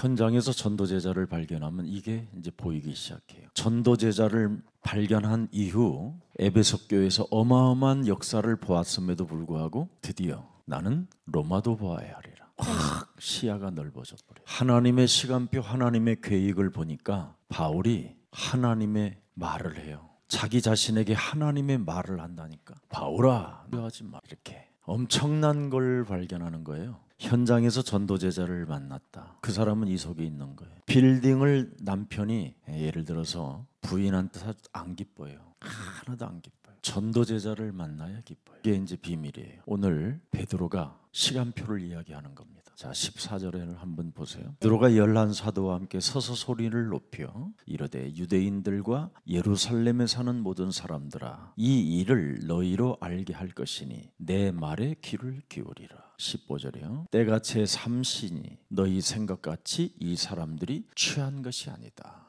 현장에서 전도제자를 발견하면 이게 이제 보이기 시작해요. 전도제자를 발견한 이후 에베소 교회에서 어마어마한 역사를 보았음에도 불구하고 드디어 나는 로마도 보아야 하리라. 확 시야가 넓어져 버려요. 하나님의 시간표, 하나님의 계획을 보니까 바울이 하나님의 말을 해요. 자기 자신에게 하나님의 말을 한다니까. 바울아, 하지 마. 이렇게 엄청난 걸 발견하는 거예요. 현장에서 전도제자를 만났다. 그 사람은 이 속에 있는 거예요. 빌딩을 남편이 예를 들어서 부인한테 안 기뻐요. 하나도 안 기뻐요. 전도제자를 만나야 기뻐요. 이게 이제 비밀이에요. 오늘 베드로가 시간표를 이야기하는 겁니다. 자, 14절을 한번 보세요. 베드로가 열한 사도와 함께 서서 소리를 높여 이르되 유대인들과 예루살렘에 사는 모든 사람들아, 이 일을 너희로 알게 할 것이니 내 말에 귀를 기울이라. 15절이요. 때가 제 삼시니 너희 생각같이 이 사람들이 취한 것이 아니다.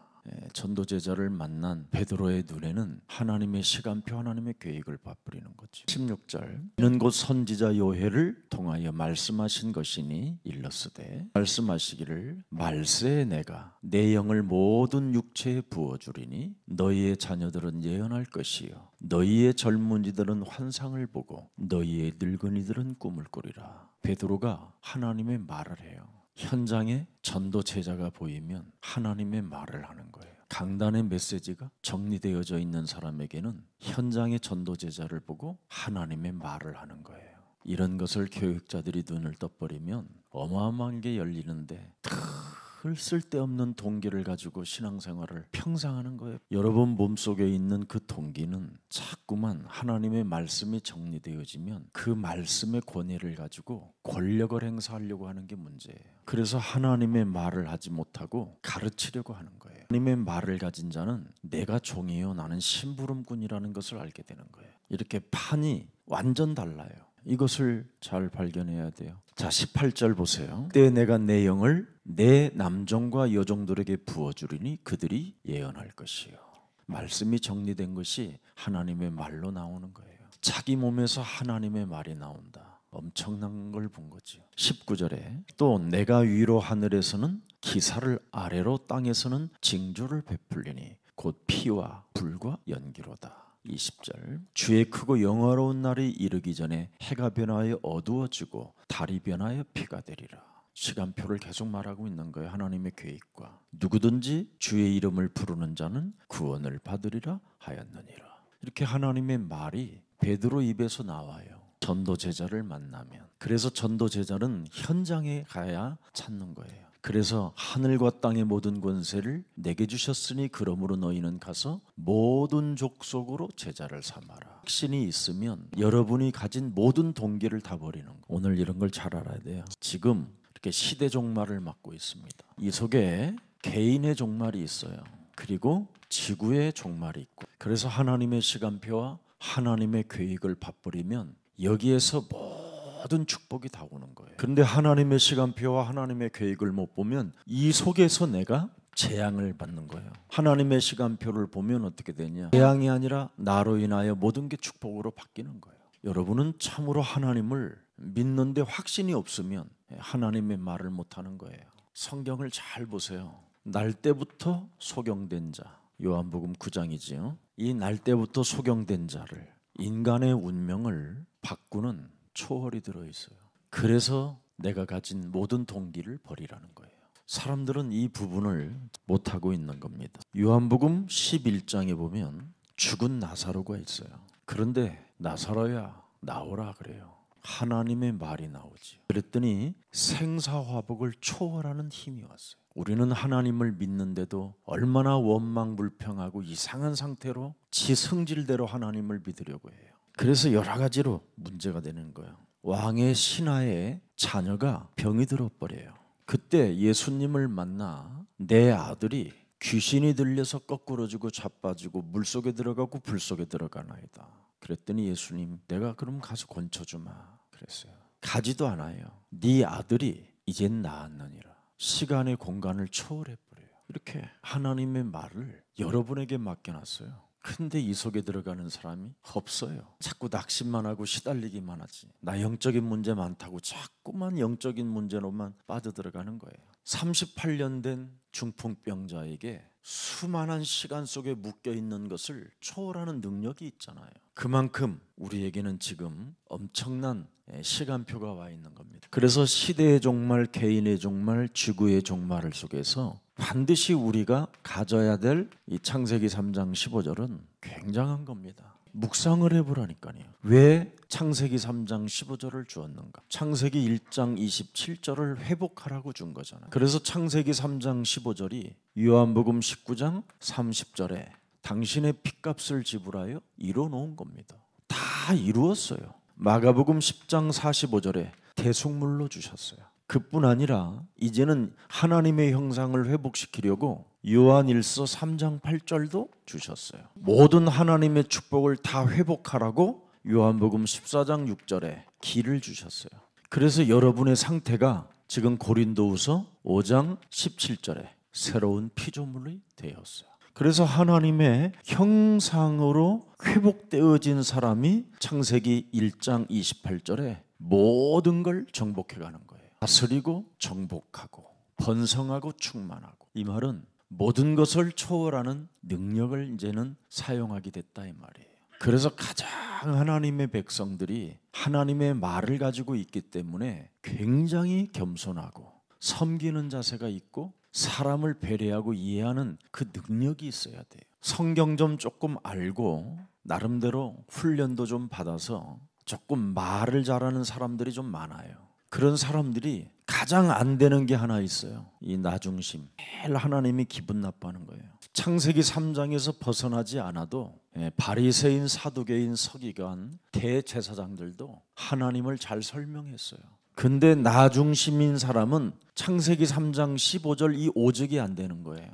전도제자를 만난 베드로의 눈에는 하나님의 시간표, 하나님의 계획을 맛보이는 거죠. 16절. 이는 곧 선지자 요해를 통하여 말씀하신 것이니 일렀으되 말씀하시기를 말세에 내가 내 영을 모든 육체에 부어주리니 너희의 자녀들은 예언할 것이요 너희의 젊은이들은 환상을 보고 너희의 늙은이들은 꿈을 꾸리라. 베드로가 하나님의 말을 해요. 현장에 전도제자가 보이면 하나님의 말을 하는 거예요. 강단의 메시지가 정리되어져 있는 사람에게는 현장의 전도제자를 보고 하나님의 말을 하는 거예요. 이런 것을 교육자들이 눈을 떠버리면 어마어마한 게 열리는데 늘 쓸데없는 동기를 가지고 신앙생활을 평생 하는 거예요. 여러분 몸속에 있는 그 동기는 자꾸만 하나님의 말씀이 정리되어지면 그 말씀의 권위를 가지고 권력을 행사하려고 하는 게 문제예요. 그래서 하나님의 말을 하지 못하고 가르치려고 하는 거예요. 하나님의 말을 가진 자는 내가 종이요 나는 심부름꾼이라는 것을 알게 되는 거예요. 이렇게 판이 완전 달라요. 이것을 잘 발견해야 돼요. 자, 18절 보세요. 그때 내가 내 영을 내 남종과 여종들에게 부어주리니 그들이 예언할 것이요. 말씀이 정리된 것이 하나님의 말로 나오는 거예요. 자기 몸에서 하나님의 말이 나온다. 엄청난 걸 본 거죠. 19절에 또 내가 위로 하늘에서는 기사를 아래로 땅에서는 징조를 베풀리니 곧 피와 불과 연기로다. 20절 주의 크고 영화로운 날이 이르기 전에 해가 변하여 어두워지고 달이 변하여 피가 되리라. 시간표를 계속 말하고 있는 거예요. 하나님의 계획과 누구든지 주의 이름을 부르는 자는 구원을 받으리라 하였느니라. 이렇게 하나님의 말이 베드로 입에서 나와요. 전도제자를 만나면. 그래서 전도제자는 현장에 가야 찾는 거예요. 그래서 하늘과 땅의 모든 권세를 내게 주셨으니 그러므로 너희는 가서 모든 족속으로 제자를 삼아라. 확신이 있으면 여러분이 가진 모든 동기를 다 버리는 거예요. 오늘 이런 걸 잘 알아야 돼요. 지금 이렇게 시대 종말을 맞고 있습니다. 이 속에 개인의 종말이 있어요. 그리고 지구의 종말이 있고. 그래서 하나님의 시간표와 하나님의 계획을 바버리면 여기에서 모든 축복이 다 오는 거예요. 그런데 하나님의 시간표와 하나님의 계획을 못 보면 이 속에서 내가 재앙을 받는 거예요. 하나님의 시간표를 보면 어떻게 되냐? 재앙이 아니라 나로 인하여 모든 게 축복으로 바뀌는 거예요. 여러분은 참으로 하나님을 믿는데 확신이 없으면 하나님의 말을 못하는 거예요. 성경을 잘 보세요. 날 때부터 소경된 자, 요한복음 9장이지요. 이 날 때부터 소경된 자를, 인간의 운명을 바꾸는 초월이 들어있어요. 그래서 내가 가진 모든 동기를 버리라는 거예요. 사람들은 이 부분을 못하고 있는 겁니다. 요한복음 11장에 보면 죽은 나사로가 있어요. 그런데 나사로야 나오라 그래요. 하나님의 말이 나오지. 그랬더니 생사화복을 초월하는 힘이 왔어요. 우리는 하나님을 믿는데도 얼마나 원망불평하고 이상한 상태로 지 성질대로 하나님을 믿으려고 해요. 그래서 여러 가지로 문제가 되는 거예요. 왕의 신하의 자녀가 병이 들어버려요. 그때 예수님을 만나 내 아들이 귀신이 들려서 거꾸러지고 자빠지고 물속에 들어가고 불속에 들어가나이다. 그랬더니 예수님 내가 그럼 가서 건쳐주마 그랬어요. 가지도 않아요. 네 아들이 이젠 나았느니라. 시간의 공간을 초월해버려요. 이렇게 하나님의 말을 여러분에게 맡겨놨어요. 근데 이 속에 들어가는 사람이 없어요. 자꾸 낙심만 하고 시달리기만 하지. 나 영적인 문제 많다고 자꾸만 영적인 문제로만 빠져들어가는 거예요. 38년 된 중풍병자에게 수많은 시간 속에 묶여 있는 것을 초월하는 능력이 있잖아요. 그만큼 우리에게는 지금 엄청난 시간표가 와 있는 겁니다. 그래서 시대의 종말, 개인의 종말, 지구의 종말 속에서 반드시 우리가 가져야 될 이 창세기 3장 15절은 굉장한 겁니다. 묵상을 해보라니까요. 왜 창세기 3장 15절을 주었는가? 창세기 1장 27절을 회복하라고 준 거잖아요. 그래서 창세기 3장 15절이 요한복음 19장 30절에 당신의 핏값을 지불하여 이뤄 놓은 겁니다. 다 이루었어요. 마가복음 10장 45절에 대속물로 주셨어요. 그뿐 아니라 이제는 하나님의 형상을 회복시키려고 요한일서 3장 8절도 주셨어요. 모든 하나님의 축복을 다 회복하라고 요한복음 14장 6절에 기를 주셨어요. 그래서 여러분의 상태가 지금 고린도후서 5장 17절에 새로운 피조물이 되었어요. 그래서 하나님의 형상으로 회복되어진 사람이 창세기 1장 28절에 모든 걸 정복해가는 거예요. 다스리고 정복하고 번성하고 충만하고, 이 말은 모든 것을 초월하는 능력을 이제는 사용하게 됐다 이 말이에요. 그래서 가장 하나님의 백성들이 하나님의 말을 가지고 있기 때문에 굉장히 겸손하고 섬기는 자세가 있고 사람을 배려하고 이해하는 그 능력이 있어야 돼요. 성경 좀 조금 알고 나름대로 훈련도 좀 받아서 조금 말을 잘하는 사람들이 좀 많아요. 그런 사람들이 가장 안 되는 게 하나 있어요. 이 나중심. 매일 하나님이 기분 나빠하는 거예요. 창세기 3장에서 벗어나지 않아도 바리새인, 사두개인, 서기관, 대제사장들도 하나님을 잘 설명했어요. 근데 나중심인 사람은 창세기 3장 15절 이 오직이 안 되는 거예요.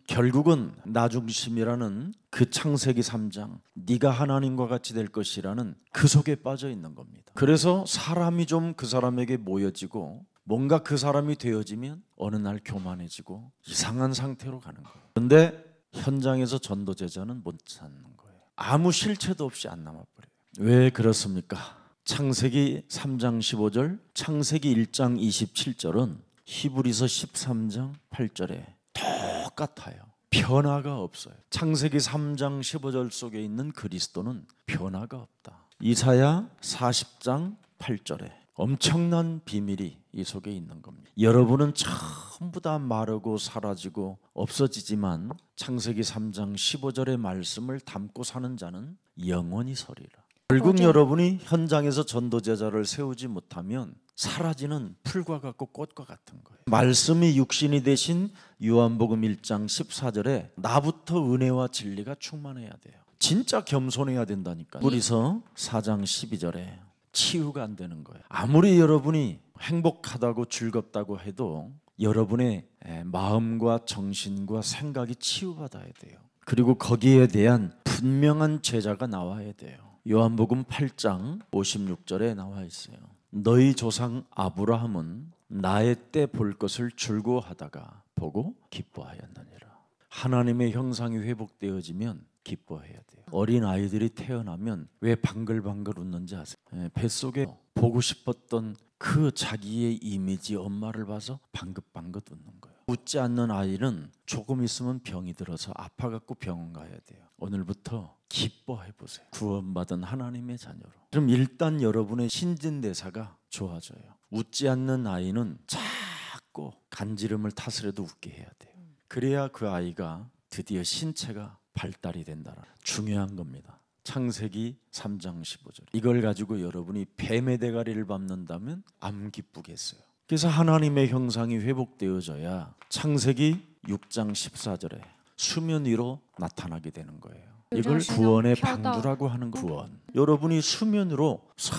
결국은 나중심이라는 그 창세기 3장 네가 하나님과 같이 될 것이라는 그 속에 빠져 있는 겁니다. 그래서 사람이 좀 그 사람에게 모여지고 뭔가 그 사람이 되어지면 어느 날 교만해지고 이상한 상태로 가는 거예요. 그런데 현장에서 전도제자는 못 찾는 거예요. 아무 실체도 없이 안 남아버려요. 왜 그렇습니까? 창세기 3장 15절, 창세기 1장 27절은 히브리서 13장 8절에 똑같아요. 변화가 없어요. 창세기 3장 15절 속에 있는 그리스도는 변화가 없다. 이사야 40장 8절에 엄청난 비밀이 이 속에 있는 겁니다. 여러분은 전부 다 마르고 사라지고 없어지지만 창세기 3장 15절의 말씀을 담고 사는 자는 영원히 서리라. 결국 여러분이 현장에서 전도제자를 세우지 못하면 사라지는 풀과 같고 꽃과 같은 거예요. 말씀이 육신이 되신 요한복음 1장 14절에 나부터 은혜와 진리가 충만해야 돼요. 진짜 겸손해야 된다니까요. 우리서 4장 12절에 치유가 안 되는 거예요. 아무리 여러분이 행복하다고 즐겁다고 해도 여러분의 마음과 정신과 생각이 치유받아야 돼요. 그리고 거기에 대한 분명한 제자가 나와야 돼요. 요한복음 8장 56절에 나와 있어요. 너희 조상 아브라함은 나의 때 볼 것을 즐거워하다가 보고 기뻐하였느니라. 하나님의 형상이 회복되어지면 기뻐해야 돼요. 어린 아이들이 태어나면 왜 방글방글 웃는지 아세요? 뱃속에 보고 싶었던 그 자기의 이미지 엄마를 봐서 방긋방긋 웃는 거예요. 웃지 않는 아이는 조금 있으면 병이 들어서 아파갖고 병원 가야 돼요. 오늘부터 기뻐해 보세요. 구원받은 하나님의 자녀로. 그럼 일단 여러분의 신진대사가 좋아져요. 웃지 않는 아이는 자꾸 간지럼을 탓으라도 웃게 해야 돼요. 그래야 그 아이가 드디어 신체가 발달이 된다는 중요한 겁니다. 창세기 3장 15절. 이걸 가지고 여러분이 뱀의 대가리를 밟는다면 안 기쁘겠어요. 그래서 하나님의 형상이 회복되어져야 창세기 6장 14절에 수면 위로 나타나게 되는 거예요. 이걸 구원의 방주라고 하는 구원. 여러분이 수면 위로 싹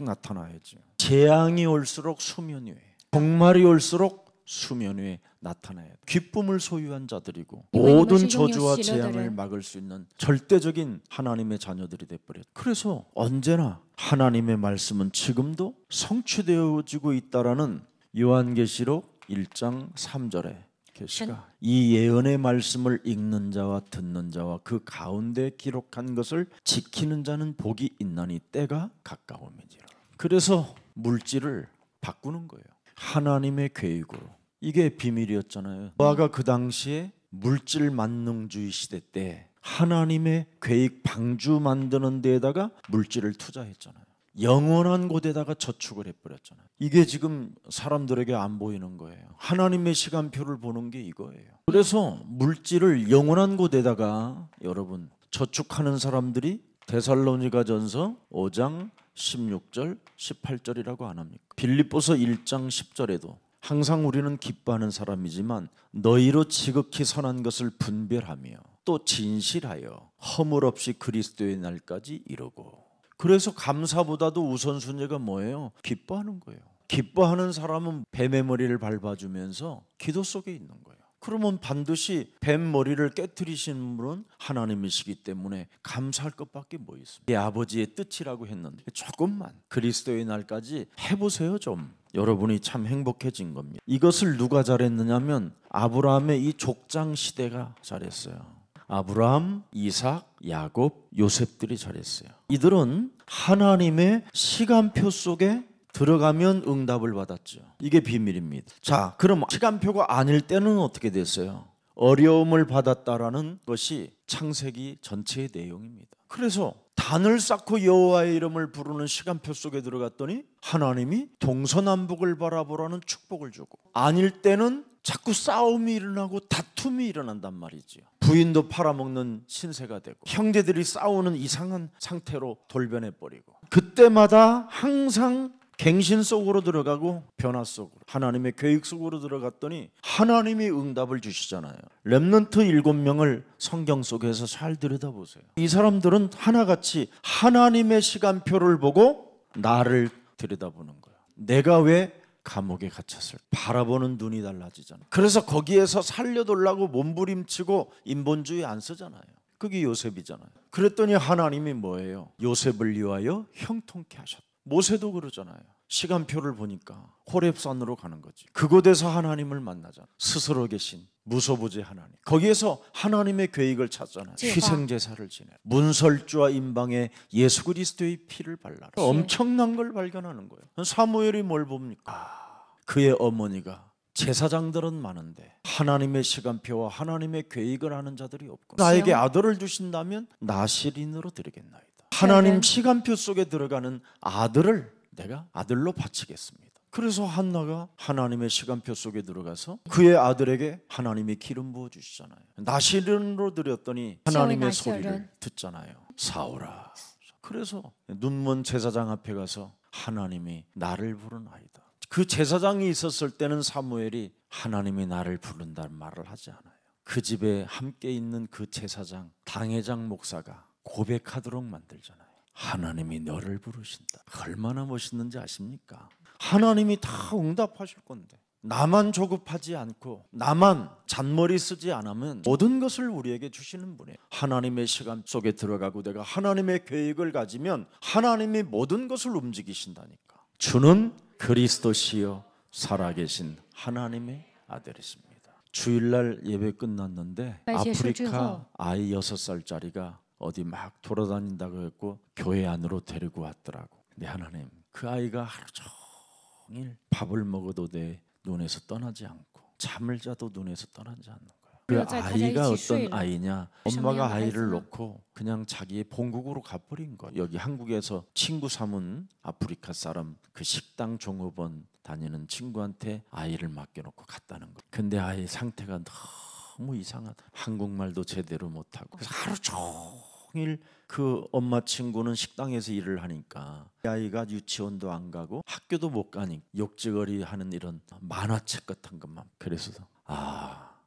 나타나야죠. 재앙이 올수록 수면 위에, 종말이 올수록 수면 위에 나타나야 돼. 기쁨을 소유한 자들이고 모든 저주와 재앙을 막을 수 있는 절대적인 하나님의 자녀들이 돼버렸어요. 그래서 언제나 하나님의 말씀은 지금도 성취되어지고 있다라는 요한계시록 1장 3절에 계시가 이 예언의 말씀을 읽는 자와 듣는 자와 그 가운데 기록한 것을 지키는 자는 복이 있나니 때가 가까움이니라. 그래서 물질을 바꾸는 거예요. 하나님의 계획으로 이게 비밀이었잖아요. 노아가 그 당시에 물질 만능주의 시대 때 하나님의 계획 방주 만드는 데에다가 물질을 투자했잖아요. 영원한 곳에다가 저축을 해버렸잖아요. 이게 지금 사람들에게 안 보이는 거예요. 하나님의 시간표를 보는 게 이거예요. 그래서 물질을 영원한 곳에다가 여러분 저축하는 사람들이 데살로니가전서 5장 16절 18절이라고 안 합니까? 빌립보서 1장 10절에도 항상 우리는 기뻐하는 사람이지만 너희로 지극히 선한 것을 분별하며 또 진실하여 허물 없이 그리스도의 날까지 이루고. 그래서 감사보다도 우선순위가 뭐예요? 기뻐하는 거예요. 기뻐하는 사람은 뱀의 머리를 밟아주면서 기도 속에 있는 거예요. 그러면 반드시 뱀 머리를 깨트리시는 분은 하나님이시기 때문에 감사할 것밖에 뭐 있습니까? 내 아버지의 뜻이라고 했는데 조금만 그리스도의 날까지 해보세요 좀. 여러분이 참 행복해진 겁니다. 이것을 누가 잘했느냐면 아브라함의 이 족장 시대가 잘했어요. 아브라함, 이삭, 야곱, 요셉들이 잘했어요. 이들은 하나님의 시간표 속에 들어가면 응답을 받았죠. 이게 비밀입니다. 자, 그럼 시간표가 아닐 때는 어떻게 됐어요? 어려움을 받았다라는 것이 창세기 전체의 내용입니다. 그래서 단을 쌓고 여호와의 이름을 부르는 시간표 속에 들어갔더니 하나님이 동서남북을 바라보라는 축복을 주고, 아닐 때는 자꾸 싸움이 일어나고 다툼이 일어난단 말이지요. 부인도 팔아먹는 신세가 되고 형제들이 싸우는 이상한 상태로 돌변해 버리고, 그때마다 항상 갱신 속으로 들어가고 변화 속으로 하나님의 계획 속으로 들어갔더니 하나님이 응답을 주시잖아요. 렘넌트 7명을 성경 속에서 잘 들여다보세요. 이 사람들은 하나같이 하나님의 시간표를 보고 나를 들여다보는 거예요. 내가 왜 감옥에 갇혔을까? 바라보는 눈이 달라지잖아요. 그래서 거기에서 살려달라고 몸부림치고 인본주의 안 쓰잖아요. 그게 요셉이잖아요. 그랬더니 하나님이 뭐예요? 요셉을 위하여 형통케 하셨다. 모세도 그러잖아요. 시간표를 보니까 호렙산으로 가는 거지. 그곳에서 하나님을 만나잖아. 스스로 계신 무소부재 하나님. 거기에서 하나님의 계획을 찾잖아요. 희생제사를 지내. 문설주와 임방에 예수 그리스도의 피를 발라라. 엄청난 걸 발견하는 거예요. 사무엘이 뭘 봅니까? 그의 어머니가 제사장들은 많은데 하나님의 시간표와 하나님의 계획을 아는 자들이 없구나. 나에게 아들을 주신다면 나실인으로 드리겠나이다. 하나님 시간표 속에 들어가는 아들을 내가 아들로 바치겠습니다. 그래서 한나가 하나님의 시간표 속에 들어가서 그의 아들에게 하나님이 기름 부어 주시잖아요. 나실인으로 드렸더니 하나님의 소리를 듣잖아요. 사오라. 그래서 눈먼 제사장 앞에 가서 하나님이 나를 부르나이다. 그 제사장이 있었을 때는 사무엘이 하나님이 나를 부른다는 말을 하지 않아요. 그 집에 함께 있는 그 제사장 당회장 목사가 고백하도록 만들잖아요. 하나님이 너를 부르신다. 얼마나 멋있는지 아십니까? 하나님이 다 응답하실 건데 나만 조급하지 않고 나만 잔머리 쓰지 않으면 모든 것을 우리에게 주시는 분이에요. 하나님의 시간 속에 들어가고 내가 하나님의 계획을 가지면 하나님이 모든 것을 움직이신다니까. 주는 그리스도시요 살아계신 하나님의 아들이십니다. 주일날 예배 끝났는데 아프리카 아이 6살짜리가 어디 막 돌아다닌다고 했고 교회 안으로 데리고 왔더라고. 근데 하나님, 그 아이가 하루 종일 밥을 먹어도 내 눈에서 떠나지 않고 잠을 자도 눈에서 떠나지 않는 거야. 그 아이가 어떤 아이냐? 엄마가 아이를 놓고 그냥 자기의 본국으로 가버린 거야. 여기 한국에서 친구 삼은 아프리카 사람 그 식당 종업원 다니는 친구한테 아이를 맡겨놓고 갔다는 거야. 근데 아이 상태가 너무 이상하다. 한국말도 제대로 못하고 그래서 하루 종일 그 엄마 친구는 식당에서 일을 하니까 아이가 유치원도 안 가고 학교도 못 가니 욕지거리 하는 이런 만화책 같은 것만. 그래서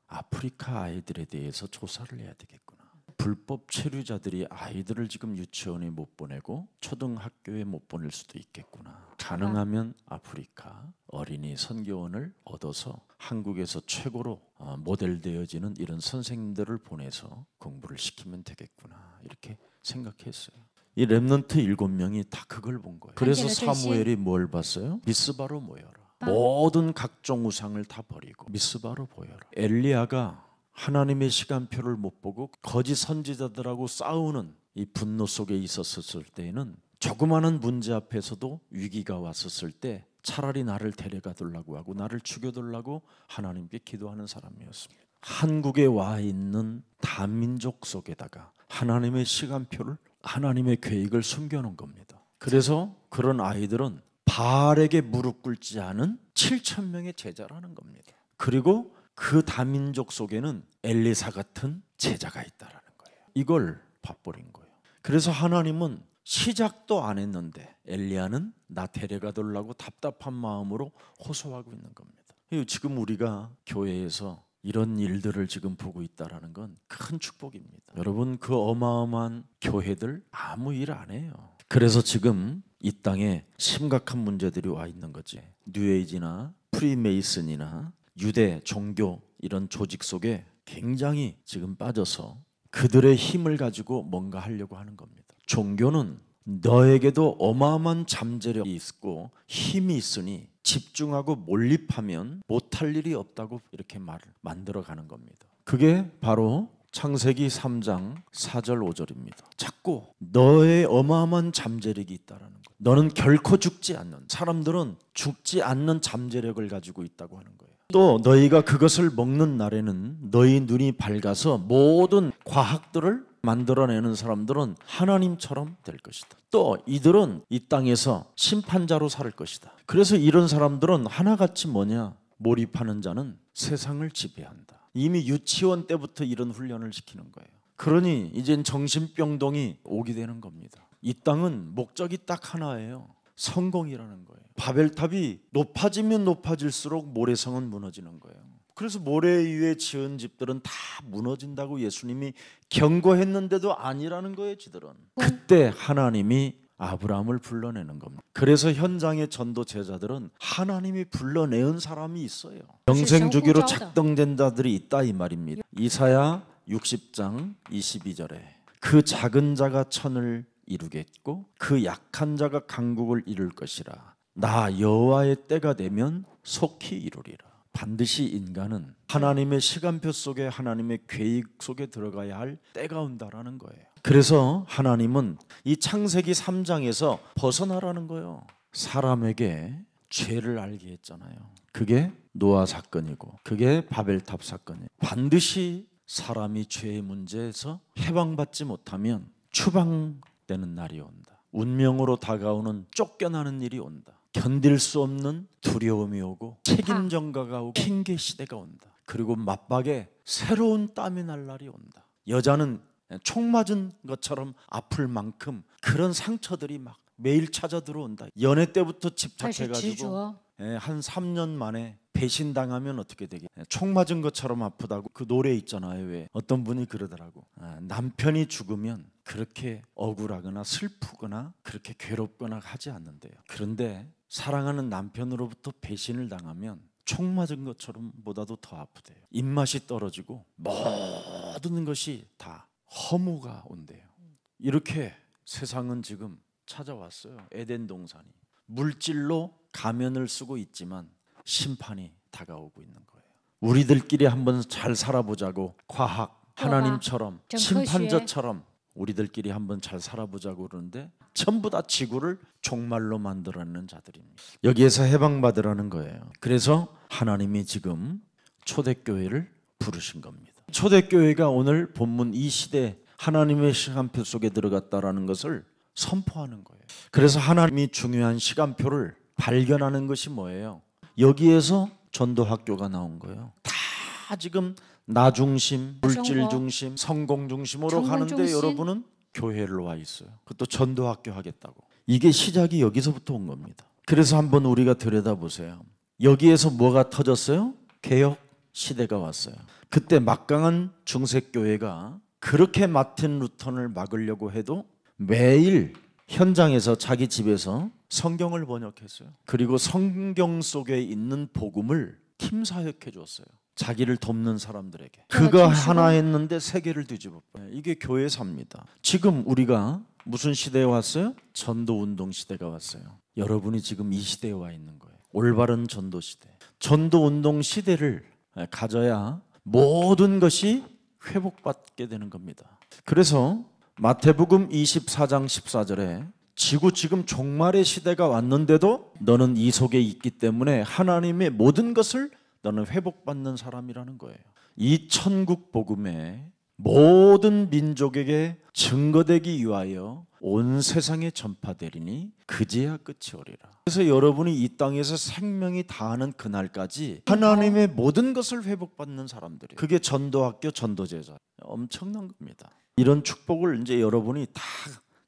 아프리카 아이들에 대해서 조사를 해야 되겠구나. 불법 체류자들이 아이들을 지금 유치원에 못 보내고 초등학교에 못 보낼 수도 있겠구나. 가능하면 아프리카 어린이 선교원을 얻어서 한국에서 최고로 모델되어지는 이런 선생님들을 보내서 공부를 시키면 되겠구나. 이렇게 생각했어요. 이 렘넌트 7명이 다 그걸 본 거예요. 그래서 사무엘이 뭘 봤어요? 미스바로 모여라. 모든 각종 우상을 다 버리고 미스바로 모여라. 엘리야가 하나님의 시간표를 못 보고 거짓 선지자들하고 싸우는 이 분노 속에 있었을 때에는 조그마한 문제 앞에서도 위기가 왔었을 때 차라리 나를 데려가달라고 하고 나를 죽여달라고 하나님께 기도하는 사람이었습니다. 한국에 와 있는 다민족 속에다가 하나님의 시간표를, 하나님의 계획을 숨겨놓은 겁니다. 그래서 그런 아이들은 바알에게 무릎 꿇지 않은 7천 명의 제자라는 겁니다. 그리고 그 다민족 속에는 엘리사 같은 제자가 있다라는 거예요. 이걸 봐버린 거예요. 그래서 하나님은 시작도 안 했는데 엘리야는 나 데려가달라고 답답한 마음으로 호소하고 있는 겁니다. 지금 우리가 교회에서 이런 일들을 지금 보고 있다는 건 큰 축복입니다. 여러분, 그 어마어마한 교회들 아무 일 안 해요. 그래서 지금 이 땅에 심각한 문제들이 와 있는 거지. 뉴에이지나 프리메이슨이나 유대 종교 이런 조직 속에 굉장히 지금 빠져서 그들의 힘을 가지고 뭔가 하려고 하는 겁니다. 종교는 너에게도 어마어마한 잠재력이 있고 힘이 있으니 집중하고 몰입하면 못할 일이 없다고 이렇게 말을 만들어가는 겁니다. 그게 바로 창세기 3장 4절 5절입니다. 자꾸 너의 어마어마한 잠재력이 있다는 거. 너는 결코 죽지 않는, 사람들은 죽지 않는 잠재력을 가지고 있다고 하는 거예요. 또 너희가 그것을 먹는 날에는 너희 눈이 밝아서 모든 과학들을 만들어내는 사람들은 하나님처럼 될 것이다. 또 이들은 이 땅에서 심판자로 살 것이다. 그래서 이런 사람들은 하나같이 뭐냐? 몰입하는 자는 세상을 지배한다. 이미 유치원 때부터 이런 훈련을 시키는 거예요. 그러니 이젠 정신병동이 오게 되는 겁니다. 이 땅은 목적이 딱 하나예요. 성공이라는 거예요. 바벨탑이 높아지면 높아질수록 모래성은 무너지는 거예요. 그래서 모래 위에 지은 집들은 다 무너진다고 예수님이 경고했는데도 아니라는 거예요. 지들은. 그때 하나님이 아브라함을 불러내는 겁니다. 그래서 현장의 전도 제자들은 하나님이 불러내은 사람이 있어요. 영생 주기로 작동된 자들이 있다 이 말입니다. 이사야 60장 22절에 그 작은 자가 천을 이루겠고 그 약한 자가 강국을 이룰 것이라. 나 여호와의 때가 되면 속히 이루리라. 반드시 인간은 하나님의 시간표 속에, 하나님의 계획 속에 들어가야 할 때가 온다라는 거예요. 그래서 하나님은 이 창세기 3장에서 벗어나라는 거예요. 사람에게 죄를 알게 했잖아요. 그게 노아 사건이고 그게 바벨탑 사건이에요. 반드시 사람이 죄의 문제에서 해방받지 못하면 추방되는 날이 온다. 운명으로 다가오는 쫓겨나는 일이 온다. 견딜 수 없는 두려움이 오고 책임 전가가 오고 핑계 시대가 온다. 그리고 맞박에 새로운 땀이 날 날이 온다. 여자는 총 맞은 것처럼 아플 만큼 그런 상처들이 막 매일 찾아 들어온다. 연애 때부터 집착해가지고 한 3년 만에 배신당하면 어떻게 되겠냐. 총 맞은 것처럼 아프다고 그 노래 있잖아요. 왜 어떤 분이 그러더라고. 남편이 죽으면 그렇게 억울하거나 슬프거나 그렇게 괴롭거나 하지 않는데요. 그런데 사랑하는 남편으로부터 배신을 당하면 총 맞은 것처럼 보다도 더 아프대요. 입맛이 떨어지고 모든 것이 다 허무가 온대요. 이렇게 세상은 지금 찾아왔어요. 에덴 동산이 물질로 가면을 쓰고 있지만 심판이 다가오고 있는 거예요. 우리들끼리 한번 잘 살아보자고 과학, 하나님처럼 심판자처럼 우리들끼리 한번 잘 살아보자고 그러는데 전부 다 지구를 종말로 만들어내는 자들입니다. 여기에서 해방받으라는 거예요. 그래서 하나님이 지금 초대교회를 부르신 겁니다. 초대교회가 오늘 본문 이 시대 하나님의 시간표 속에 들어갔다라는 것을 선포하는 거예요. 그래서 하나님이 중요한 시간표를 발견하는 것이 뭐예요? 여기에서 전도학교가 나온 거예요. 다 지금 나 중심, 물질 중심, 성공 중심으로 가는데 여러분은 교회를 와 있어요. 그것도 전도학교 하겠다고. 이게 시작이 여기서부터 온 겁니다. 그래서 한번 우리가 들여다보세요. 여기에서 뭐가 터졌어요? 개혁 시대가 왔어요. 그때 막강한 중세교회가 그렇게 마틴 루터를 막으려고 해도 매일 현장에서 자기 집에서 성경을 번역했어요. 그리고 성경 속에 있는 복음을 팀 사역해 줬어요. 자기를 돕는 사람들에게. 그거 하나 했는데 세계를 뒤집어버려요. 이게 교회사입니다. 지금 우리가 무슨 시대에 왔어요? 전도운동 시대가 왔어요. 여러분이 지금 이 시대에 와 있는 거예요. 올바른 전도 시대. 전도운동 시대를 가져야 모든 것이 회복받게 되는 겁니다. 그래서 마태복음 24장 14절에 지구 지금 종말의 시대가 왔는데도 너는 이 속에 있기 때문에 하나님의 모든 것을 너는 회복받는 사람이라는 거예요. 이 천국 복음에 모든 민족에게 증거되기 위하여 온 세상에 전파되리니 그제야 끝이 오리라. 그래서 여러분이 이 땅에서 생명이 다하는 그날까지 하나님의 모든 것을 회복받는 사람들이에요. 그게 전도학교 전도제자. 엄청난 겁니다. 이런 축복을 이제 여러분이 다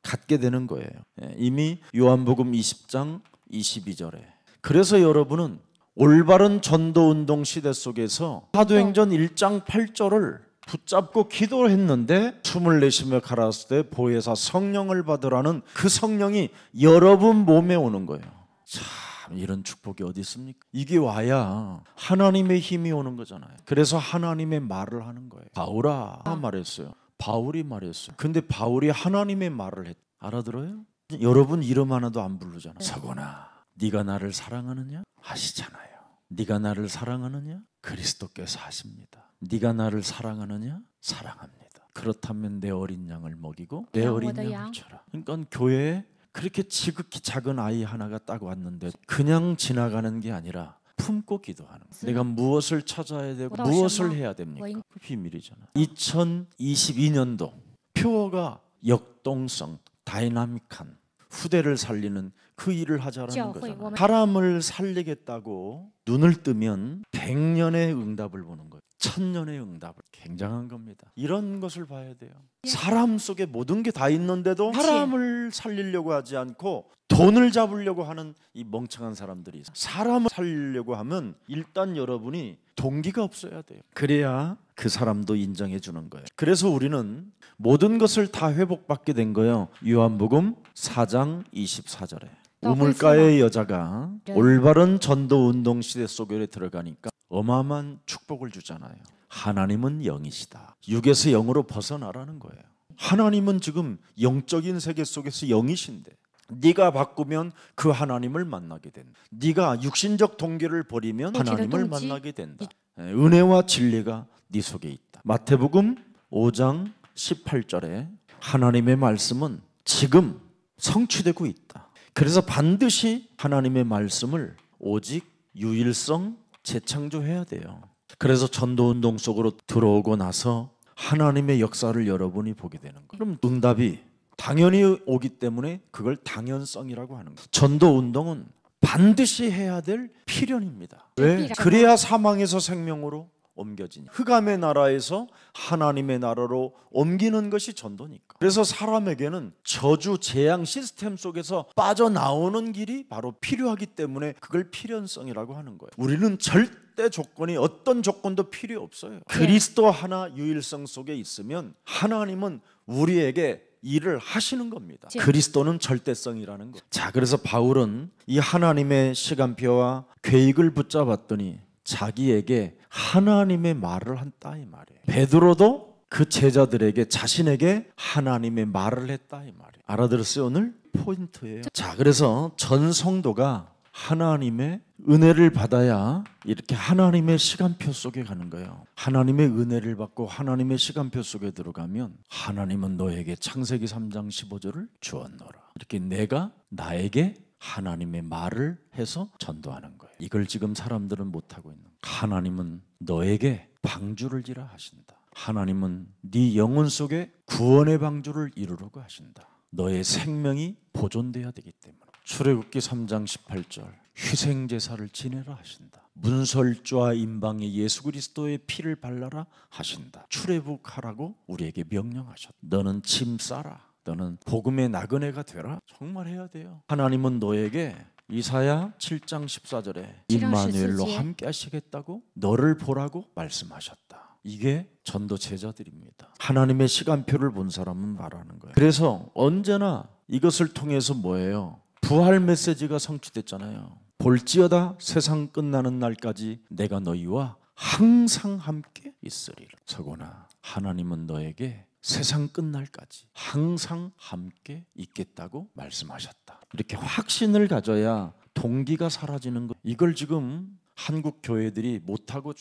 갖게 되는 거예요. 이미 요한복음 20장 22절에. 그래서 여러분은 올바른 전도운동 시대 속에서 사도행전 1장 8절을 붙잡고 기도를 했는데 숨을 내쉬며 가라사대 때 보혜사 성령을 받으라는 그 성령이 여러분 몸에 오는 거예요. 참 이런 축복이 어디 있습니까? 이게 와야 하나님의 힘이 오는 거잖아요. 그래서 하나님의 말을 하는 거예요. 바울아 말했어요. 바울이 말했어요. 근데 바울이 하나님의 말을 했. 알아들어요? 여러분 이름 하나도 안 부르잖아요. 서건아 네가 나를 사랑하느냐? 하시잖아요. 네가 나를 사랑하느냐? 그리스도께서 하십니다. 네가 나를 사랑하느냐? 사랑합니다. 그렇다면 내 어린 양을 먹이고 내 어린 양을 쳐라. 그러니까 교회에 그렇게 지극히 작은 아이 하나가 딱 왔는데 그냥 지나가는 게 아니라 품고 기도하는 거예요. 내가 무엇을 찾아야 되고 무엇을 해야 됩니까? 그 비밀이잖아요. 2022년도 표어가 역동성, 다이나믹한 후대를 살리는 그 일을 하자라는 거잖아요. 사람을 살리겠다고 눈을 뜨면 100년의 응답을 보는 거예요. 1000년의 응답을. 굉장한 겁니다. 이런 것을 봐야 돼요. 사람 속에 모든 게 다 있는데도 사람을 살리려고 하지 않고 돈을 잡으려고 하는 이 멍청한 사람들이 있어요. 사람을 살리려고 하면 일단 여러분이 동기가 없어야 돼요. 그래야 그 사람도 인정해 주는 거예요. 그래서 우리는 모든 것을 다 회복받게 된 거예요. 요한복음 4장 24절에 우물가의 여자가 올바른 전도 운동 시대 속에 들어가니까 어마어마한 축복을 주잖아요. 하나님은 영이시다. 육에서 영으로 벗어나라는 거예요. 하나님은 지금 영적인 세계 속에서 영이신데 네가 바꾸면 그 하나님을 만나게 된다. 네가 육신적 동기를 버리면 하나님을 만나게 된다. 은혜와 진리가 네 속에 있다. 마태복음 5장 18절에 하나님의 말씀은 지금 성취되고 있다. 그래서 반드시 하나님의 말씀을 오직 유일성 재창조해야 돼요. 그래서 전도운동 속으로 들어오고 나서 하나님의 역사를 여러분이 보게 되는 거예요. 그럼 응답이 당연히 오기 때문에 그걸 당연성이라고 하는 거예요. 전도운동은 반드시 해야 될 필연입니다. 왜? 그래야 사망에서 생명으로 옮겨지니. 흑암의 나라에서 하나님의 나라로 옮기는 것이 전도니까. 그래서 사람에게는 저주 재앙 시스템 속에서 빠져나오는 길이 바로 필요하기 때문에 그걸 필연성이라고 하는 거예요. 우리는 절대 조건이 어떤 조건도 필요 없어요. 그리스도 하나 유일성 속에 있으면 하나님은 우리에게 일을 하시는 겁니다. 그리스도는 절대성이라는 거. 자, 그래서 바울은 이 하나님의 시간표와 계획을 붙잡았더니 자기에게 하나님의 말을 한다 이 말이에요. 베드로도 그 제자들에게 자신에게 하나님의 말을 했다 이 말이에요. 알아들었어요? 오늘 포인트예요. 자, 그래서 전 성도가 하나님의 은혜를 받아야 이렇게 하나님의 시간표 속에 가는 거예요. 하나님의 은혜를 받고 하나님의 시간표 속에 들어가면 하나님은 너에게 창세기 3장 15절을 주었노라. 이렇게 내가 나에게 하나님의 말을 해서 전도하는 거예요. 이걸 지금 사람들은 못하고 있는 거예요. 하나님은 너에게 방주를 지라 하신다. 하나님은 네 영혼 속에 구원의 방주를 이루려고 하신다. 너의 생명이 보존돼야 되기 때문에. 출애굽기 3장 18절 희생제사를 지내라 하신다. 문설주와 임방에 예수 그리스도의 피를 발라라 하신다. 출애굽하라고 우리에게 명령하셨다. 너는 짐 싸라. 너는 복음의 나그네가 되라. 정말 해야 돼요. 하나님은 너에게 이사야 7장 14절에 임마누엘로 함께 하시겠다고 너를 보라고 말씀하셨다. 이게 전도 제자들입니다. 하나님의 시간표를 본 사람은 말하는 거예요. 그래서 언제나 이것을 통해서 뭐예요? 부활 메시지가 성취됐잖아요. 볼지어다 세상 끝나는 날까지 내가 너희와 항상 함께 있으리라. 서거나 하나님은 너에게 세상 끝날까지 항상 함께 있겠다고 말씀하셨다. 이렇게 확신을 가져야 동기가 사라지는 것. 이걸 지금 한국 교회들이 못하고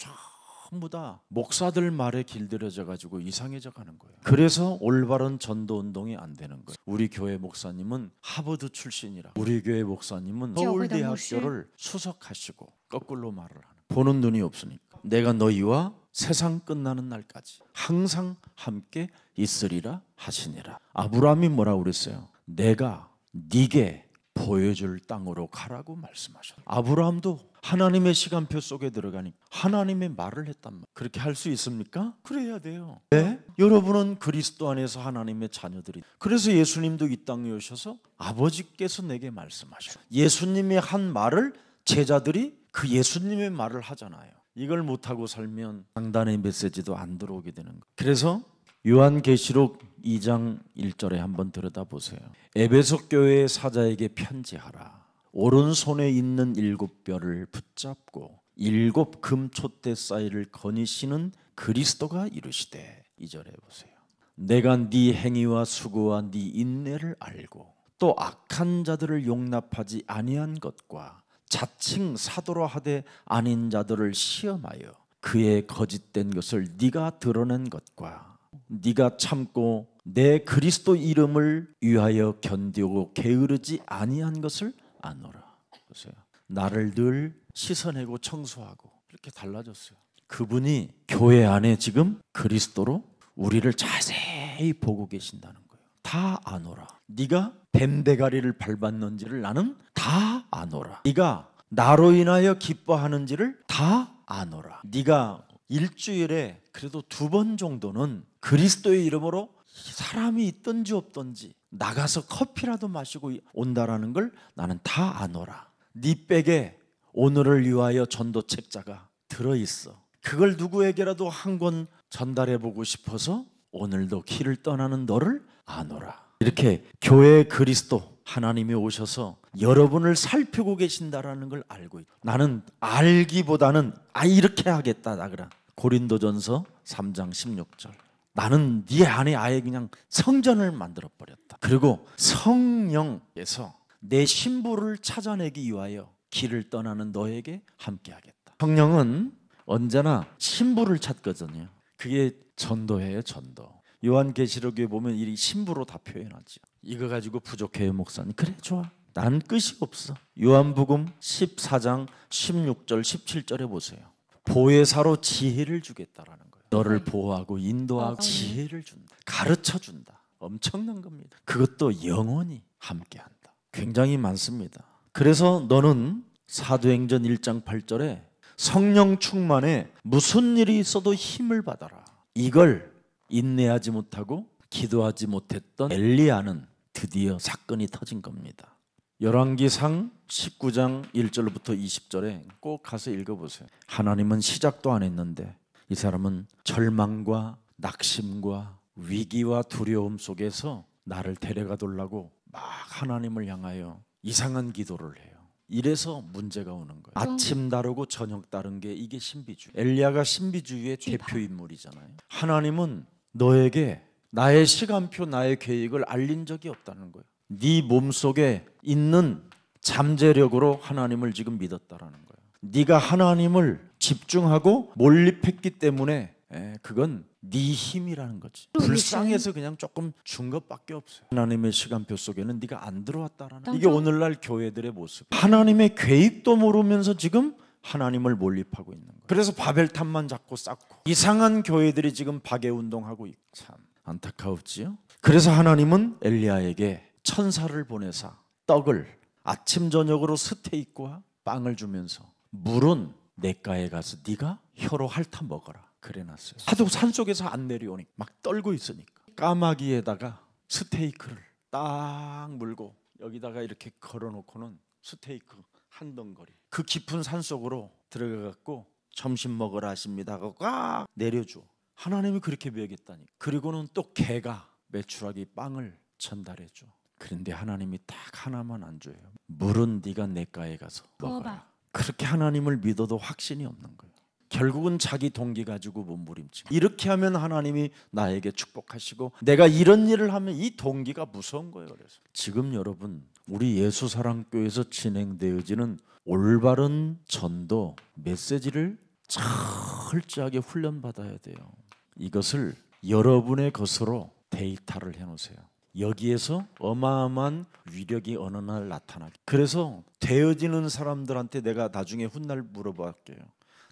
전부 다 목사들 말에 길들여져 가지고 이상해져 가는 거예요. 그래서 올바른 전도 운동이 안 되는 거예요. 우리 교회 목사님은 하버드 출신이라, 우리 교회 목사님은 서울대학교를 수석하시고 거꾸로 말을 하는, 보는 눈이 없으니까 내가 너희와 세상 끝나는 날까지 항상 함께 있으리라 하시니라. 아브라함이 뭐라고 그랬어요? 내가 네게 보여줄 땅으로 가라고 말씀하셨어요. 아브라함도 하나님의 시간표 속에 들어가니까 하나님의 말을 했단 말이에요. 그렇게 할 수 있습니까? 그래야 돼요. 네? 여러분은 그리스도 안에서 하나님의 자녀들이, 그래서 예수님도 이 땅에 오셔서 아버지께서 내게 말씀하셨어요. 예수님이 한 말을 제자들이 그 예수님의 말을 하잖아요. 이걸 못하고 살면 강단의 메시지도 안 들어오게 되는 거예요. 그래서 요한계시록 2장 1절에 한번 들여다보세요. 에베소 교회의 사자에게 편지하라. 오른손에 있는 7뼈를 붙잡고 7 금촛대 사이를 거니시는 그리스도가 이르시되, 2절에 보세요. 내가 네 행위와 수고와 네 인내를 알고 또 악한 자들을 용납하지 아니한 것과 자칭 사도라 하되 아닌 자들을 시험하여 그의 거짓된 것을 네가 드러낸 것과 네가 참고 내 그리스도 이름을 위하여 견디고 게으르지 아니한 것을 아노라. 보세요. 나를 늘 씻어내고 청소하고 이렇게 달라졌어요. 그분이 교회 안에 지금 그리스도로 우리를 자세히 보고 계신다는 거예요. 다 아노라. 네가 뱀대가리를 밟았는지를 나는 다 아노라. 네가 나로 인하여 기뻐하는지를 다 아노라. 네가 일주일에 그래도 2번 정도는 그리스도의 이름으로 사람이 있든지 없든지 나가서 커피라도 마시고 온다라는 걸 나는 다 아노라. 네 백에 오늘을 위하여 전도 책자가 들어있어. 그걸 누구에게라도 한 권 전달해보고 싶어서 오늘도 길을 떠나는 너를 아노라. 이렇게 교회 그리스도 하나님이 오셔서 여러분을 살피고 계신다라는 걸 알고 있다. 나는 알기보다는 이렇게 하겠다. 나그라. 고린도전서 3장 16절. 나는 네 안에 아예 그냥 성전을 만들어 버렸다. 그리고 성령께서 내 신부를 찾아내기 위하여 길을 떠나는 너에게 함께하겠다. 성령은 언제나 신부를 찾거든요. 그게 전도예요. 전도. 요한계시록에 보면 이 신부로 다 표현하죠. 이거 가지고 부족해요 목사님. 그래 좋아. 난 끝이 없어. 요한복음 14장 16절 17절에 보세요. 보혜사로 지혜를 주겠다라는 거예요. 너를 보호하고 인도하고 지혜를 준다. 가르쳐 준다. 엄청난 겁니다. 그것도 영원히 함께한다. 굉장히 많습니다. 그래서 너는 사도행전 1장 8절에 성령 충만에 무슨 일이 있어도 힘을 받아라. 이걸 인내하지 못하고 기도하지 못했던 엘리야는 드디어 사건이 터진 겁니다. 열왕기상 19장 1절부터 20절에 꼭 가서 읽어보세요. 하나님은 시작도 안 했는데 이 사람은 절망과 낙심과 위기와 두려움 속에서 나를 데려가 달라고 막 하나님을 향하여 이상한 기도를 해요. 이래서 문제가 오는 거예요. 아침 다르고 저녁 다른 게 이게 신비주의. 엘리야가 신비주의의 대표 인물이잖아요. 하나님은 너에게 나의 시간표, 나의 계획을 알린 적이 없다는 거예요. 네 몸속에 있는 잠재력으로 하나님을 지금 믿었다라는 거예요. 네가 하나님을 집중하고 몰입했기 때문에 그건 네 힘이라는 거지. 불쌍해서 그냥 조금 준 것밖에 없어요. 하나님의 시간표 속에는 네가 안 들어왔다라는 거예요. 이게 오늘날 교회들의 모습. 하나님의 계획도 모르면서 지금 하나님을 몰입하고 있는 거예요. 그래서 바벨탑만 잡고 쌓고 이상한 교회들이 지금 박해운동하고 있고 참 안타까웠지요. 그래서 하나님은 엘리야에게 천사를 보내사 떡을 아침 저녁으로 스테이크와 빵을 주면서 물은 냇가에 가서 네가 혀로 핥아 먹어라 그래놨어요. 하도 산속에서 안 내려오니까 막 떨고 있으니까 까마귀에다가 스테이크를 딱 물고 여기다가 이렇게 걸어놓고는 스테이크 한 덩거리 그 깊은 산속으로 들어가갖고 점심 먹으라 하십니다 하고 꽉 내려줘. 하나님이 그렇게 먹였다니. 그리고는 또 개가 메추라기 빵을 전달해줘. 그런데 하나님이 딱 하나만 안 줘요. 물은 네가 냇가에 가서 먹어라. 그렇게 하나님을 믿어도 확신이 없는 거예요. 결국은 자기 동기 가지고 몸부림치고 이렇게 하면 하나님이 나에게 축복하시고 내가 이런 일을 하면 이 동기가 무서운 거예요. 그래서 지금 여러분 우리 예수사랑교회에서 진행되어지는 올바른 전도 메시지를 철저하게 훈련받아야 돼요. 이것을 여러분의 것으로 데이터를 해놓으세요. 여기에서 어마어마한 위력이 어느 날 나타나게. 그래서 되어지는 사람들한테 내가 나중에 훗날 물어볼게요.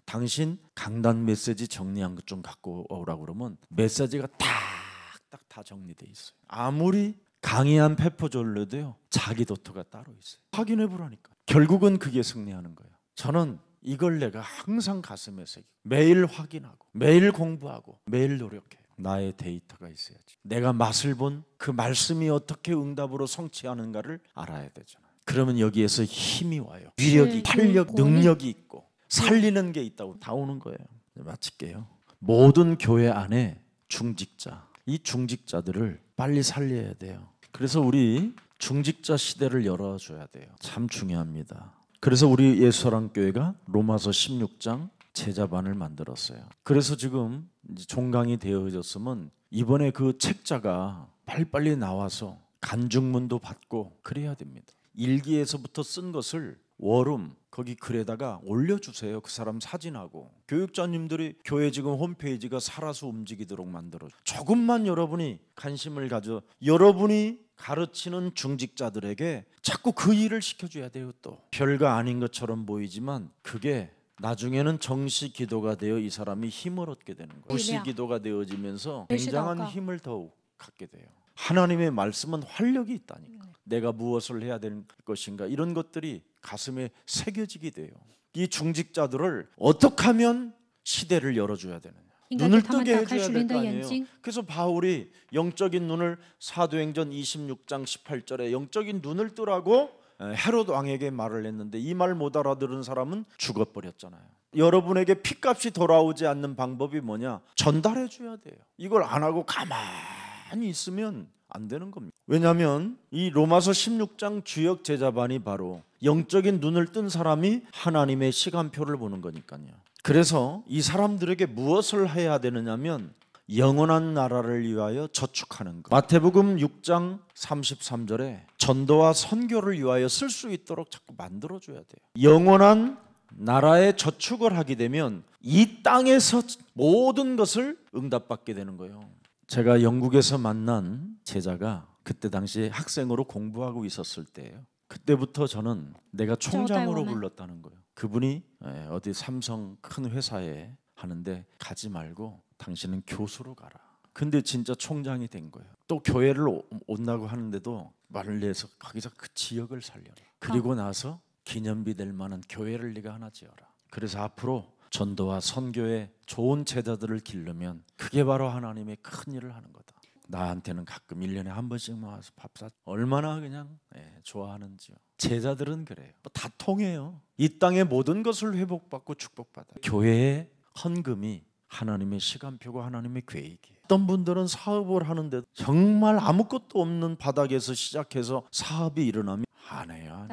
당신 강단 메시지 정리한 것 좀 갖고 오라고 그러면 메시지가 딱딱 다 정리돼 있어요. 아무리 강의한 페퍼졸로도요, 자기 도토가 따로 있어요. 확인해 보라니까. 결국은 그게 승리하는 거예요. 저는 이걸 내가 항상 가슴에 새기고 매일 확인하고 매일 공부하고 매일 노력해요. 나의 데이터가 있어야지. 내가 맛을 본 그 말씀이 어떻게 응답으로 성취하는가를 알아야 되잖아요. 그러면 여기에서 힘이 와요. 위력이, 탄력, 능력이 있고 살리는 게 있다고 다 오는 거예요. 마칠게요. 모든 교회 안에 중직자, 이 중직자들을 빨리 살려야 돼요. 그래서 우리 중직자 시대를 열어줘야 돼요. 참 중요합니다. 그래서 우리 예수사랑교회가 로마서 16장 제자반을 만들었어요. 그래서 지금 이제 종강이 되어졌으면 이번에 그 책자가 빨리빨리 나와서 간증문도 받고 그래야 됩니다. 일기에서부터 쓴 것을 월음 거기 글에다가 올려주세요. 그 사람 사진하고. 교육자님들이 교회 지금 홈페이지가 살아서 움직이도록 만들어. 조금만 여러분이 관심을 가져 여러분이 가르치는 중직자들에게 자꾸 그 일을 시켜줘야 돼요. 또 별거 아닌 것처럼 보이지만 그게 나중에는 정시 기도가 되어 이 사람이 힘을 얻게 되는 거예요. 부시 기도가 되어지면서 굉장한 힘을 더욱 갖게 돼요. 하나님의 말씀은 활력이 있다니까. 내가 무엇을 해야 될 것인가 이런 것들이 가슴에 새겨지게 돼요. 이 중직자들을 어떻게 하면 시대를 열어줘야 되느냐. 눈을 뜨게 해줘야 될 거 아니에요. 그래서 바울이 영적인 눈을 사도행전 26장 18절에 영적인 눈을 뜨라고 헤롯 왕에게 말을 했는데 이 말 못 알아들은 사람은 죽어버렸잖아요. 여러분에게 피값이 돌아오지 않는 방법이 뭐냐? 전달해 줘야 돼요. 이걸 안 하고 가만히 있으면 안 되는 겁니다. 왜냐하면 이 로마서 16장 주역 제자반이 바로 영적인 눈을 뜬 사람이 하나님의 시간표를 보는 거니까요. 그래서 이 사람들에게 무엇을 해야 되느냐면 영원한 나라를 위하여 저축하는 것. 마태복음 6장 33절에 전도와 선교를 위하여 쓸 수 있도록 자꾸 만들어줘야 돼요. 영원한 나라에 저축을 하게 되면 이 땅에서 모든 것을 응답받게 되는 거예요. 제가 영국에서 만난 제자가 그때 당시에 학생으로 공부하고 있었을 때예요. 그때부터 저는 내가 총장으로 불렀다는 거예요. 그분이 어디 삼성 큰 회사에 하는데 가지 말고 당신은 교수로 가라. 근데 진짜 총장이 된 거예요. 또 교회를 온다고 하는데도 말을 내서 거기서 그 지역을 살려라. 그리고 나서 기념비 될 만한 교회를 네가 하나 지어라. 그래서 앞으로 전도와 선교에 좋은 제자들을 기르면 그게 바로 하나님의 큰 일을 하는 거다. 나한테는 가끔 1년에 한 번씩만 와서 밥 사. 얼마나 그냥 좋아하는지요. 제자들은 그래요. 다 통해요. 이 땅의 모든 것을 회복받고 축복받아요. 교회의 헌금이 하나님의 시간표고 하나님의 계획이에요. 어떤 분들은 사업을 하는데 정말 아무것도 없는 바닥에서 시작해서 사업이 일어나면 안 해요.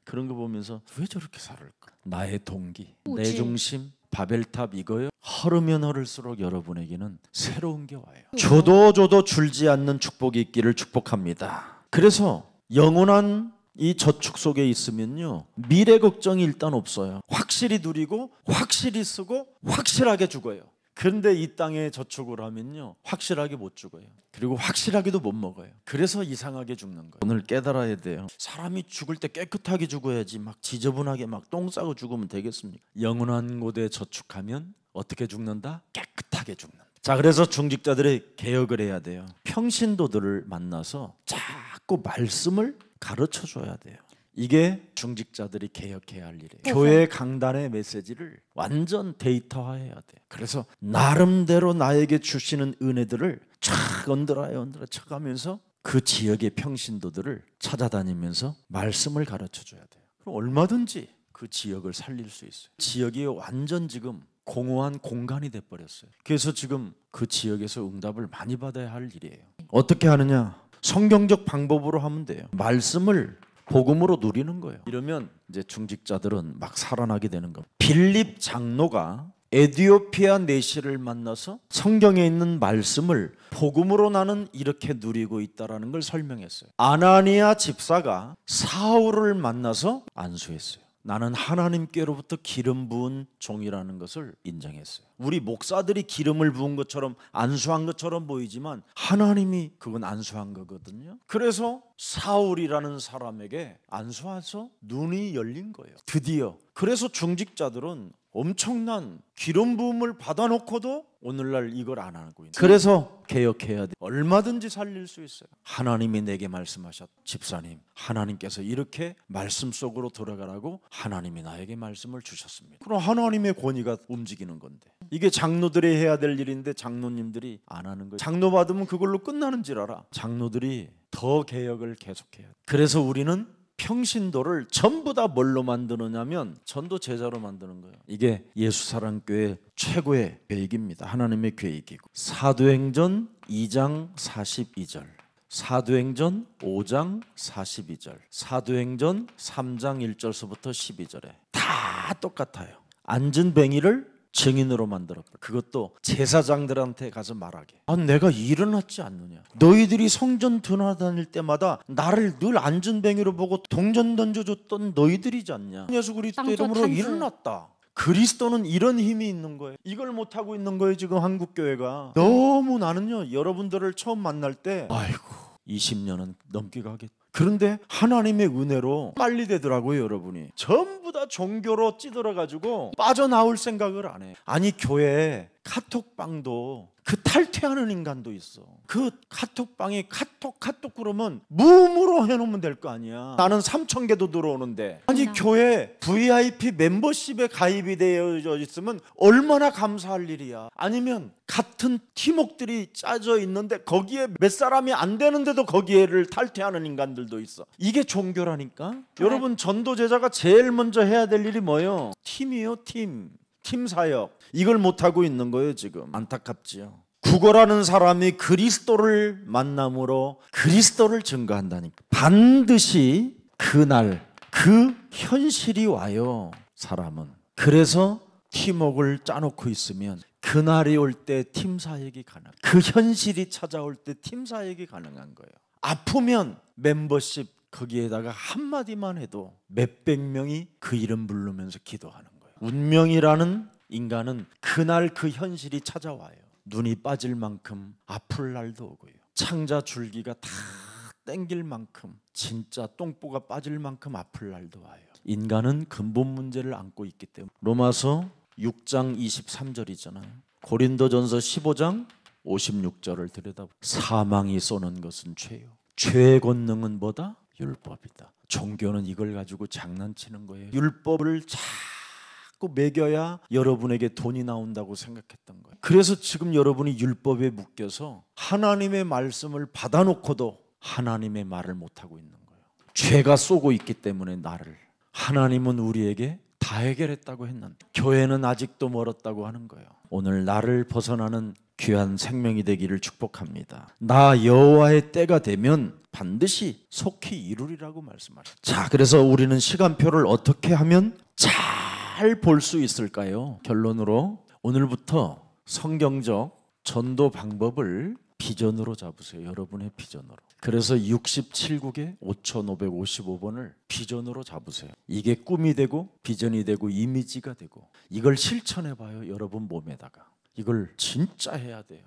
그런 거 보면서 왜 저렇게 살을까? 나의 동기, 내 중심, 바벨탑 이거요. 흐르면 흐를수록 여러분에게는 새로운 게 와요. 줘도 줄지 않는 축복이 있기를 축복합니다. 그래서 영원한 이 저축 속에 있으면요 미래 걱정이 일단 없어요. 확실히 누리고 확실히 쓰고 확실하게 죽어요. 그런데 이 땅에 저축을 하면요 확실하게 못 죽어요. 그리고 확실하게도 못 먹어요. 그래서 이상하게 죽는 거예요. 오늘 깨달아야 돼요. 사람이 죽을 때 깨끗하게 죽어야지 막 지저분하게 막 똥 싸고 죽으면 되겠습니까? 영원한 곳에 저축하면 어떻게 죽는다? 깨끗하게 죽는다. 자, 그래서 중직자들이 개혁을 해야 돼요. 평신도들을 만나서 자꾸 말씀을 가르쳐 줘야 돼요. 이게 중직자들이 개혁해야 할 일이에요. 교회 강단의 메시지를 완전 데이터화해야 돼. 그래서 나름대로 나에게 주시는 은혜들을 촥 얹어라 쳐가면서 그 지역의 평신도들을 찾아다니면서 말씀을 가르쳐 줘야 돼요. 그럼 얼마든지 그 지역을 살릴 수 있어요. 지역이 완전 지금 공허한 공간이 돼버렸어요. 그래서 지금 그 지역에서 응답을 많이 받아야 할 일이에요. 어떻게 하느냐? 성경적 방법으로 하면 돼요. 말씀을 복음으로 누리는 거예요. 이러면 이제 중직자들은 막 살아나게 되는 겁니다. 빌립 장로가 에티오피아 내시를 만나서 성경에 있는 말씀을 복음으로 나는 이렇게 누리고 있다라는 걸 설명했어요. 아나니아 집사가 사울을 만나서 안수했어요. 나는 하나님께로부터 기름 부은 종이라는 것을 인정했어요. 우리 목사들이 기름을 부은 것처럼 안수한 것처럼 보이지만 하나님이 그건 안수한 거거든요. 그래서 사울이라는 사람에게 안수해서 눈이 열린 거예요. 드디어. 그래서 중직자들은 엄청난 기름 부음을 받아놓고도 오늘날 이걸 안 하고 있는. 그래서 개혁해야 돼. 얼마든지 살릴 수 있어요. 하나님이 내게 말씀하셨. 집사님, 하나님께서 이렇게 말씀 속으로 들어가라고 하나님이 나에게 말씀을 주셨습니다. 그럼 하나님의 권위가 움직이는 건데, 이게 장로들이 해야 될 일인데 장로님들이 안 하는 거예요. 장로 받으면 그걸로 끝나는 줄 알아. 장로들이 더 개혁을 계속해야 돼. 그래서 우리는 평신도를 전부 다 뭘로 만드느냐면 전도 제자로 만드는 거예요. 이게 예수사랑교회 최고의 계획입니다. 하나님의 계획이고, 사도행전 2장 42절, 사도행전 5장 42절, 사도행전 3장 1절서부터 12절에 다 똑같아요. 앉은 뱅이를 증인으로 만들었다. 그것도 제사장들한테 가서 말하게. 내가 일어났지 않느냐. 너희들이 성전 드나다닐 때마다 나를 늘 앉은 뱅이로 보고 동전 던져줬던 너희들이지 않냐. 예수 그리스도 이름으로 일어났다. 그리스도는 이런 힘이 있는 거예요. 이걸 못하고 있는 거예요 지금 한국교회가. 너무 나는요, 여러분들을 처음 만날 때 20년은 넘게 가겠다. 그런데 하나님의 은혜로 빨리 되더라고요. 여러분이 전부 다 종교로 찌들어가지고 빠져나올 생각을 안 해. 아니, 교회에 카톡방도 그 탈퇴하는 인간도 있어. 그 카톡방에 카톡 그러면 무음으로 해놓으면 될 거 아니야. 나는 3,000개도 들어오는데. 아니, 교회 VIP 멤버십에 가입이 되어 있으면 얼마나 감사할 일이야. 아니면 같은 팀웍들이 짜져 있는데 거기에 몇 사람이 안 되는데도 거기에를 탈퇴하는 인간들도 있어. 이게 종교라니까. 여러분, 전도제자가 제일 먼저 해야 될 일이 뭐예요? 팀이요. 팀 사역. 이걸 못하고 있는 거예요 지금. 안타깝지요. 구걸하는 사람이 그리스도를 만남으로 그리스도를 증거한다니까. 반드시 그날 그 현실이 와요 사람은. 그래서 팀웍을 짜놓고 있으면 그날이 올 때 팀 사역이 가능. 그 현실이 찾아올 때 팀 사역이 가능한 거예요. 아프면 멤버십 거기에다가 한마디만 해도 몇백 명이 그 이름 부르면서 기도하는 거예요. 운명이라는 인간은 그날 그 현실이 찾아와요. 눈이 빠질 만큼 아플 날도 오고요. 창자 줄기가 다 땡길 만큼, 진짜 똥보가 빠질 만큼 아플 날도 와요. 인간은 근본 문제를 안고 있기 때문에. 로마서 6장 23절이잖아요. 고린도전서 15장 56절을 들여다보면 사망이 쏘는 것은 죄요. 죄의 권능은 뭐다? 율법이다. 종교는 이걸 가지고 장난치는 거예요. 율법을 자꾸 매겨야 여러분에게 돈이 나온다고 생각했던 거예요. 그래서 지금 여러분이 율법에 묶여서 하나님의 말씀을 받아놓고도 하나님의 말을 못하고 있는 거예요. 죄가 쏘고 있기 때문에 나를. 하나님은 우리에게 다 해결했다고 했는데 교회는 아직도 멀었다고 하는 거예요. 오늘 나를 벗어나는 귀한 생명이 되기를 축복합니다. 나 여호와의 때가 되면 반드시 속히 이루리라고 말씀하셨어요. 자, 그래서 우리는 시간표를 어떻게 하면 잘 볼 수 있을까요? 결론으로 오늘부터 성경적 전도 방법을 비전으로 잡으세요. 여러분의 비전으로. 그래서 67국의 5555번을 비전으로 잡으세요. 이게 꿈이 되고 비전이 되고 이미지가 되고, 이걸 실천해봐요. 여러분 몸에다가. 이걸 진짜 해야 돼요.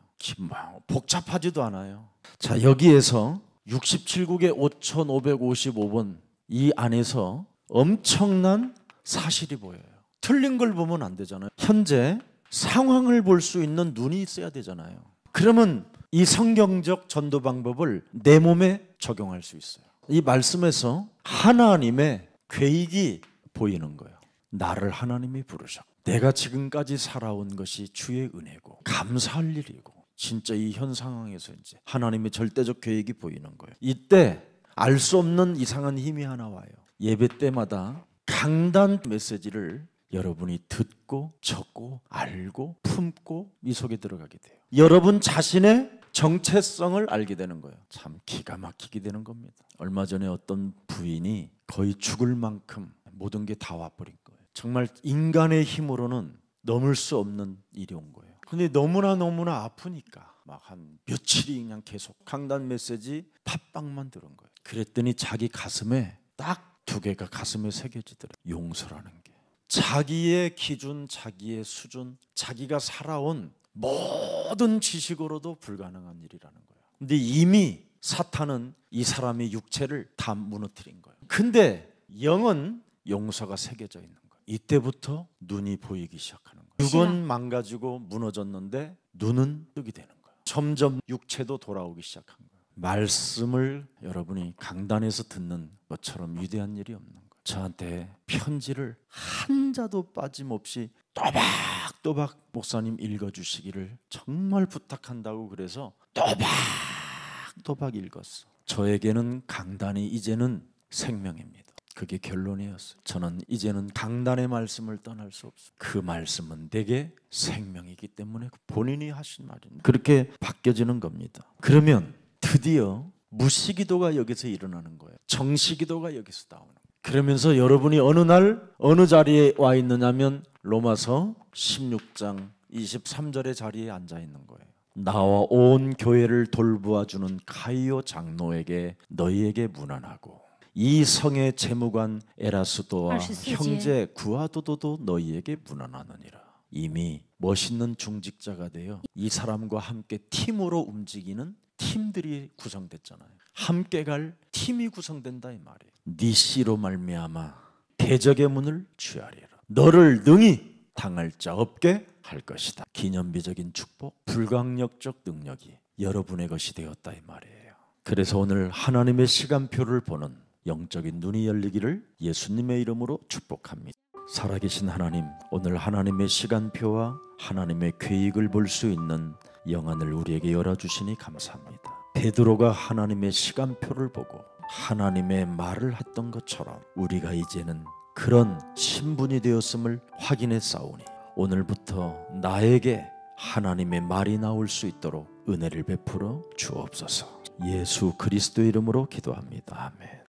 복잡하지도 않아요. 자, 여기에서 67국의 5555번 이 안에서 엄청난 사실이 보여요. 틀린 걸 보면 안 되잖아요. 현재 상황을 볼 수 있는 눈이 있어야 되잖아요. 그러면 이 성경적 전도 방법을 내 몸에 적용할 수 있어요. 이 말씀에서 하나님의 계획이 보이는 거예요. 나를 하나님이 부르셨고 내가 지금까지 살아온 것이 주의 은혜고 감사할 일이고, 진짜 이 현 상황에서 이제 하나님의 절대적 계획이 보이는 거예요. 이때 알 수 없는 이상한 힘이 하나 와요. 예배 때마다 강단 메시지를 여러분이 듣고 적고 알고 품고 이 속에 들어가게 돼요. 여러분 자신의 정체성을 알게 되는 거예요. 참 기가 막히게 되는 겁니다. 얼마 전에 어떤 부인이 거의 죽을 만큼 모든 게 다 와버린 거예요. 정말 인간의 힘으로는 넘을 수 없는 일이 온 거예요. 근데 너무나 아프니까 막 한 며칠이 그냥 계속 강단 메시지 팟빵만 들은 거예요. 그랬더니 자기 가슴에 딱 두 개가 가슴에 새겨지더래. 용서라는 게 자기의 기준, 자기의 수준, 자기가 살아온 모든 지식으로도 불가능한 일이라는 거예요. 근데 이미 사탄은 이 사람의 육체를 다 무너뜨린 거예요. 근데 영은 용서가 새겨져 있는 거예요. 이때부터 눈이 보이기 시작하는 거예요. 육은 망가지고 무너졌는데 눈은 뜨게 되는 거예요. 점점 육체도 돌아오기 시작한 거예요. 말씀을 여러분이 강단에서 듣는 것처럼 위대한 일이 없는 거예요. 저한테 편지를 한 자도 빠짐없이 또박또박 목사님 읽어주시기를 정말 부탁한다고 그래서 또박또박 읽었어. 저에게는 강단이 이제는 생명입니다. 그게 결론이었어요. 저는 이제는 강단의 말씀을 떠날 수 없어요. 그 말씀은 내게 생명이기 때문에 본인이 하신 말입니다. 그렇게 바뀌어지는 겁니다. 그러면 드디어 무시기도가 여기서 일어나는 거예요. 정시기도가 여기서 나오는 거예요. 그러면서 여러분이 어느 날 어느 자리에 와 있느냐면 로마서 16장 23절의 자리에 앉아 있는 거예요. 나와 온 교회를 돌보아주는 가이오 장로에게 너희에게 문안하고 이 성의 재무관 에라스도와 형제 구아도도도 너희에게 문안하느니라. 이미 멋있는 중직자가 되어 이 사람과 함께 팀으로 움직이는 팀들이 구성됐잖아요. 함께 갈 팀이 구성된다 이 말이에요. 네 씨로 말미암아 대적의 문을 취하리라. 너를 능히 당할 자 없게 할 것이다. 기념비적인 축복, 불강력적 능력이 여러분의 것이 되었다 이 말이에요. 그래서 오늘 하나님의 시간표를 보는 영적인 눈이 열리기를 예수님의 이름으로 축복합니다. 살아계신 하나님, 오늘 하나님의 시간표와 하나님의 계획을 볼 수 있는 영안을 우리에게 열어주시니 감사합니다. 베드로가 하나님의 시간표를 보고 하나님의 말을 했던 것처럼 우리가 이제는 그런 신분이 되었음을 확인해 싸우니 오늘부터 나에게 하나님의 말이 나올 수 있도록 은혜를 베풀어 주옵소서. 예수 그리스도 이름으로 기도합니다. 아멘.